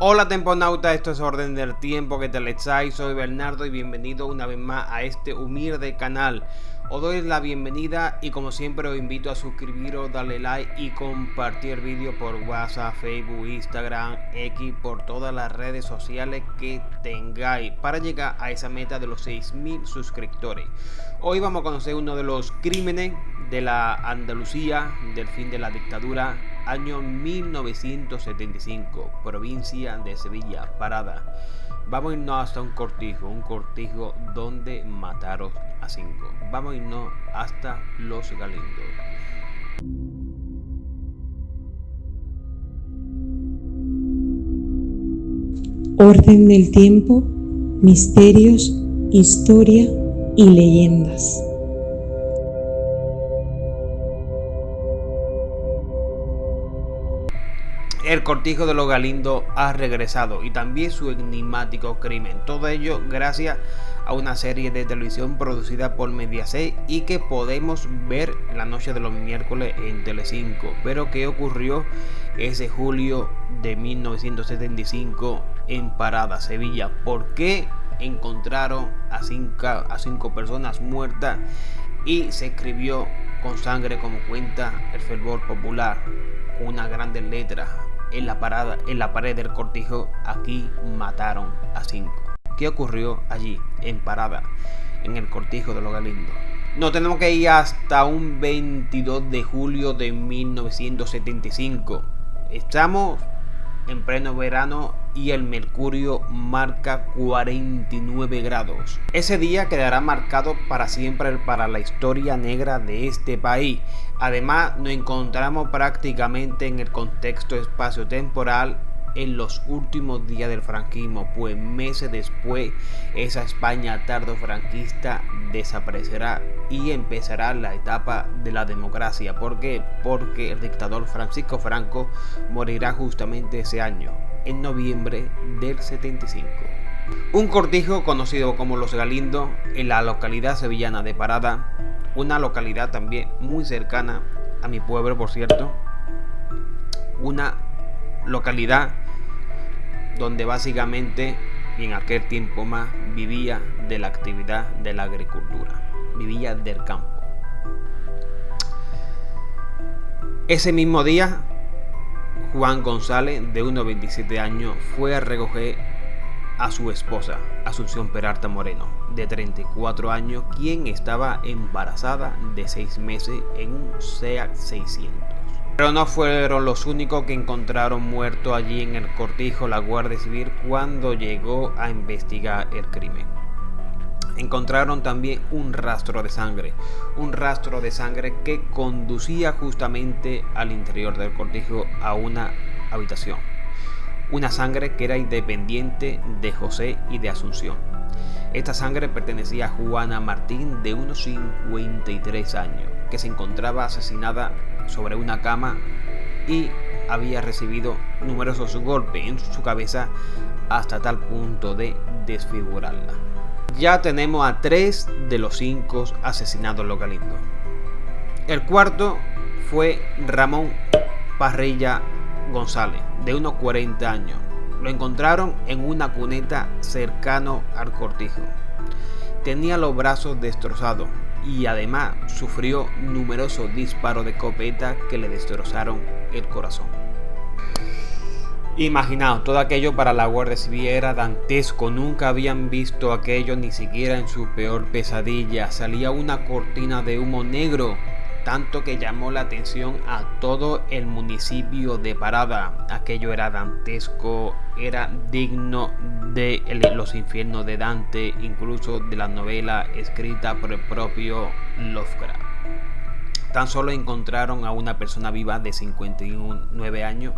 Hola temponauta, esto es Orden del Tiempo, ¿qué tal estáis? Soy Bernardo y bienvenido una vez más a este humilde canal. Os doy la bienvenida y como siempre os invito a suscribiros, darle like y compartir el vídeo por WhatsApp, Facebook, Instagram, X, por todas las redes sociales que tengáis para llegar a esa meta de los 6.000 suscriptores. Hoy vamos a conocer uno de los crímenes de la Andalucía del fin de la dictadura, año 1975, provincia de Sevilla, Parada. Vamos a irnos hasta un cortijo donde mataron a 5. Vamos a irnos hasta Los Galindos. Orden del tiempo, misterios, historia y leyendas. El cortijo de Los Galindos ha regresado y también su enigmático crimen. Todo ello gracias a una serie de televisión producida por Mediaset y que podemos ver la noche de los miércoles en Telecinco. Pero ¿qué ocurrió ese julio de 1975 en Parada, Sevilla? ¿Por qué encontraron a cinco personas muertas y se escribió con sangre, como cuenta el fervor popular, con una grande letra en la pared del cortijo: aquí mataron a 5? ¿Qué ocurrió allí en Parada, en el cortijo de Los Galindos? Nos tenemos que ir hasta un 22 de julio de 1975. Estamos en pleno verano y el mercurio marca 49 grados. Ese día quedará marcado para siempre para la historia negra de este país. Además, nos encontramos prácticamente en el contexto espacio-temporal en los últimos días del franquismo, pues meses después esa España tardofranquista desaparecerá y empezará la etapa de la democracia. ¿Por qué? Porque el dictador Francisco Franco morirá justamente ese año, en noviembre del 75. Un cortijo conocido como Los Galindos, en la localidad sevillana de Parada, una localidad también muy cercana a mi pueblo, por cierto, una localidad donde básicamente y en aquel tiempo más vivía de la actividad de la agricultura, vivía del campo. Ese mismo día, Juan González, de unos 27 años, fue a recoger a su esposa, Asunción Peralta Moreno, de 34 años, quien estaba embarazada de 6 meses en un SEAT 600. Pero no fueron los únicos que encontraron muertos allí en el cortijo la Guardia Civil cuando llegó a investigar el crimen. Encontraron también un rastro de sangre que conducía justamente al interior del cortijo a una habitación. Una sangre que era independiente de José y de Asunción. Esta sangre pertenecía a Juana Martín, de unos 53 años, que se encontraba asesinada sobre una cama y había recibido numerosos golpes en su cabeza hasta tal punto de desfigurarla. Ya tenemos a 3 de los 5 asesinados en Los Galindos. El cuarto fue Ramón Parrilla González, de unos 40 años. Lo encontraron en una cuneta cercano al cortijo. Tenía los brazos destrozados y además sufrió numerosos disparos de escopeta que le destrozaron el corazón. Imaginaos, todo aquello para la Guardia Civil era dantesco. Nunca habían visto aquello, ni siquiera en su peor pesadilla. Salía una cortina de humo negro, tanto que llamó la atención a todo el municipio de Parada. Aquello era dantesco, era digno de Los Infiernos de Dante, incluso de la novela escrita por el propio Lovecraft. Tan solo encontraron a una persona viva de 59 años,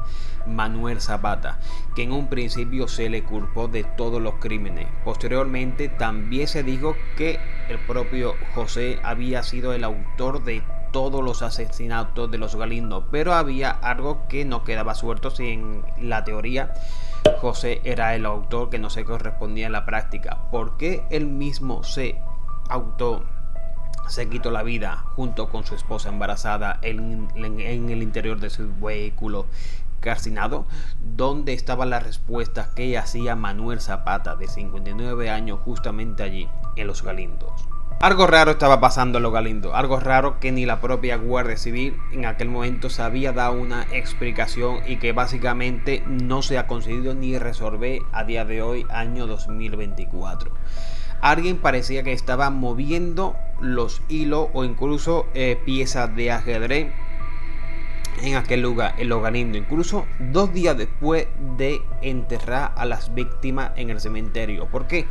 Manuel Zapata, que en un principio se le culpó de todos los crímenes. Posteriormente también se dijo que el propio José había sido el autor de todos los asesinatos de Los Galindos, pero había algo que no quedaba suelto. Si en la teoría José era el autor, que no se correspondía en la práctica. ¿Por qué él mismo se quitó la vida junto con su esposa embarazada en el interior de su vehículo? calcinado, donde estaban las respuestas que hacía Manuel Zapata, de 59 años, justamente allí, en Los Galindos. Algo raro estaba pasando en Los Galindos, algo raro que ni la propia Guardia Civil en aquel momento se había dado una explicación y que básicamente no se ha conseguido ni resolver a día de hoy, año 2024. Alguien parecía que estaba moviendo los hilos o incluso piezas de ajedrez en aquel lugar, en Los Galindos, incluso 2 días después de enterrar a las víctimas en el cementerio. ¿Por qué?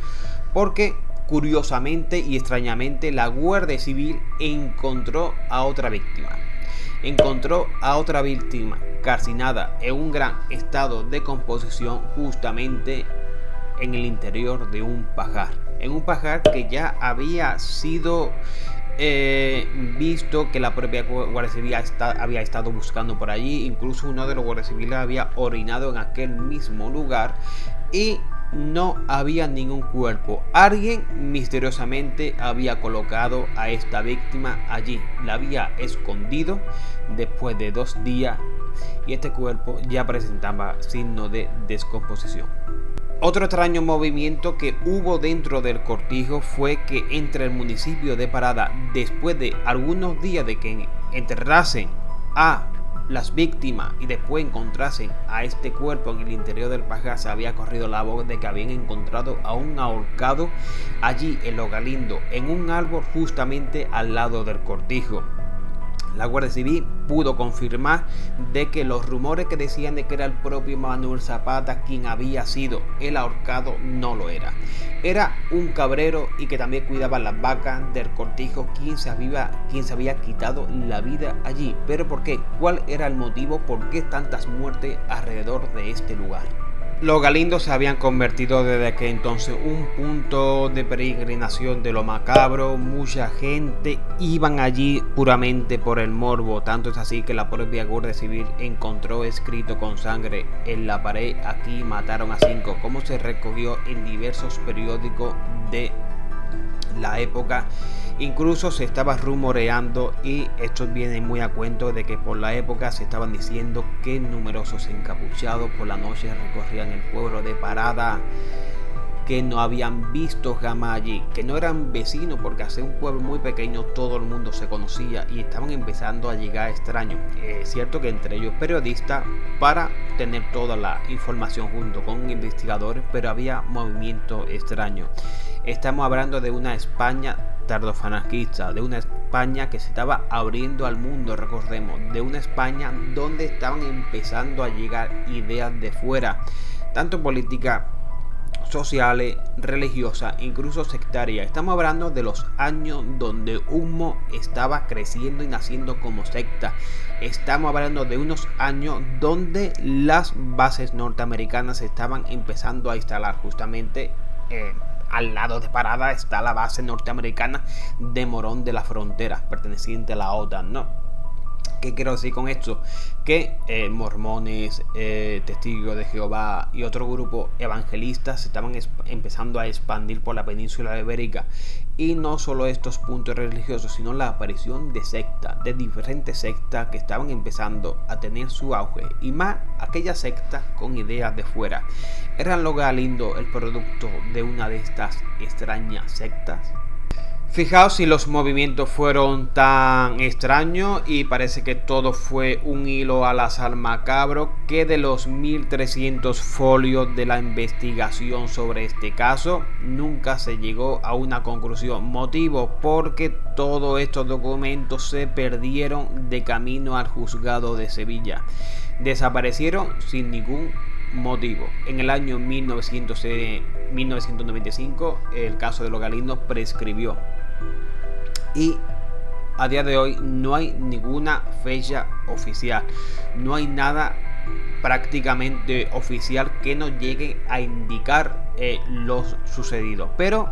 Porque curiosamente y extrañamente la Guardia Civil encontró a otra víctima. Calcinada en un gran estado de composición, justamente en el interior de un pajar. En un pajar que ya había sido visto, que la propia Guardia Civil había estado buscando por allí. Incluso uno de los guardias civiles había orinado en aquel mismo lugar y no había ningún cuerpo. Alguien misteriosamente había colocado a esta víctima allí, la había escondido después de 2 días y este cuerpo ya presentaba signos de descomposición. Otro extraño movimiento que hubo dentro del cortijo fue que entre el municipio de Parada, después de algunos días de que enterrasen a las víctimas y después encontrasen a este cuerpo en el interior del pajar, se había corrido la voz de que habían encontrado a un ahorcado allí en Los Galindos, en un árbol justamente al lado del cortijo. La Guardia Civil pudo confirmar de que los rumores que decían de que era el propio Manuel Zapata quien había sido el ahorcado no lo era. Era un cabrero y que también cuidaba las vacas del cortijo quien se había quitado la vida allí. ¿Pero por qué? ¿Cuál era el motivo? ¿Por qué tantas muertes alrededor de este lugar? Los Galindos se habían convertido desde aquel entonces un punto de peregrinación de lo macabro. Mucha gente iban allí puramente por el morbo. Tanto es así que la propia Guardia Civil encontró escrito con sangre en la pared: aquí mataron a 5, como se recogió en diversos periódicos de la época. Incluso se estaba rumoreando, y esto viene muy a cuento, de que por la época se estaban diciendo que numerosos encapuchados por la noche recorrían el pueblo de Parada, que no habían visto jamás allí, que no eran vecinos, porque hace un pueblo muy pequeño todo el mundo se conocía y estaban empezando a llegar extraños. Es cierto que entre ellos periodistas, para tener toda la información junto con investigadores, pero había movimiento extraño. Estamos hablando de una España tardofranquista, de una España que se estaba abriendo al mundo, recordemos, de una España donde estaban empezando a llegar ideas de fuera, tanto políticas, sociales, religiosas, incluso sectarias. Estamos hablando de los años donde Humo estaba creciendo y naciendo como secta. Estamos hablando de unos años donde las bases norteamericanas se estaban empezando a instalar. Justamente al lado de Parada está la base norteamericana de Morón de la Frontera, perteneciente a la OTAN, ¿no? ¿Qué quiero decir con esto? Que mormones, testigos de Jehová y otro grupo evangelistas se estaban empezando a expandir por la península ibérica. Y no solo estos puntos religiosos, sino la aparición de sectas, de diferentes sectas que estaban empezando a tener su auge. Y más aquellas sectas con ideas de fuera. ¿Eran los Galindos el producto de una de estas extrañas sectas? Fijaos si los movimientos fueron tan extraños, y parece que todo fue un hilo al azar macabro, que de los 1300 folios de la investigación sobre este caso nunca se llegó a una conclusión. Motivo: porque todos estos documentos se perdieron de camino al juzgado de Sevilla. Desaparecieron sin ningún motivo. En el año 1995 el caso de los Galindos prescribió. Y a día de hoy no hay ninguna fecha oficial, no hay nada prácticamente oficial que nos llegue a indicar lo sucedido, pero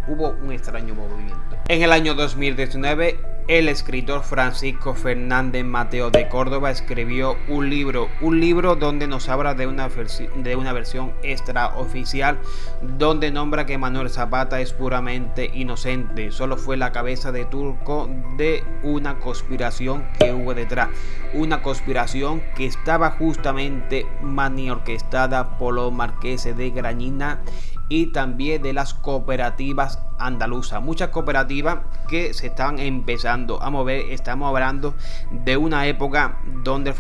hubo un extraño movimiento. En el año 2019 El escritor Francisco Fernández Mateo de Córdoba escribió un libro donde nos habla de una versión extraoficial, donde nombra que Manuel Zapata es puramente inocente, solo fue la cabeza de turco de una conspiración que hubo detrás, una conspiración que estaba justamente maniorquestada por los marqueses de Grañina y también de las cooperativas andaluzas, muchas cooperativas que se estaban empezando a mover. Estamos hablando de una época donde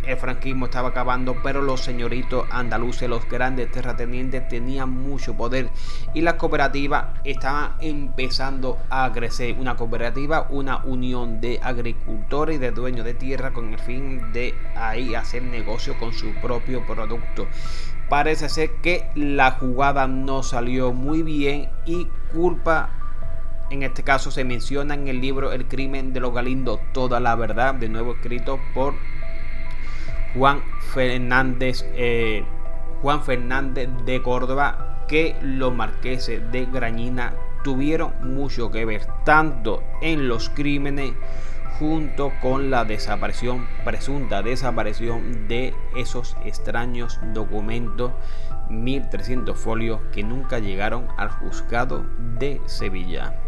el franquismo estaba acabando, pero los señoritos andaluces, los grandes terratenientes, tenían mucho poder y las cooperativas estaban empezando a crecer. Una cooperativa, una unión de agricultores y de dueños de tierra con el fin de ahí hacer negocio con su propio producto. Parece ser que la jugada no salió muy bien y culpa, en este caso se menciona en el libro El crimen de los Galindos, toda la verdad, de nuevo escrito por Juan Fernández de Córdoba, que los marqueses de Grañina tuvieron mucho que ver, tanto en los crímenes junto con la presunta desaparición de esos extraños documentos, 1300 folios que nunca llegaron al juzgado de Sevilla.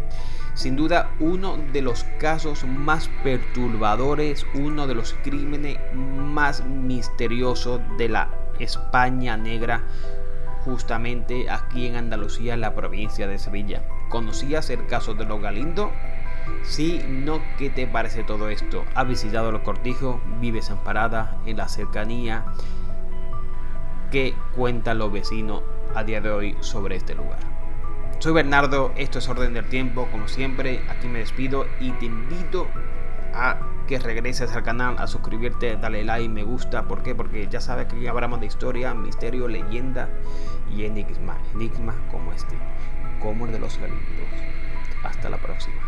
Sin duda, uno de los casos más perturbadores, uno de los crímenes más misteriosos de la España negra, justamente aquí en Andalucía, en la provincia de Sevilla. ¿Conocías el caso de los Galindos? Si no, ¿qué te parece todo esto? ¿Has visitado los cortijos? ¿Vives en Parada, en la cercanía? ¿Qué cuentan los vecinos a día de hoy sobre este lugar? Soy Bernardo, esto es Orden del Tiempo. Como siempre, aquí me despido y te invito a que regreses al canal, a suscribirte, dale like, me gusta. ¿Por qué? Porque ya sabes que aquí hablamos de historia, misterio, leyenda y enigmas como este, como el de los Galindos. Hasta la próxima.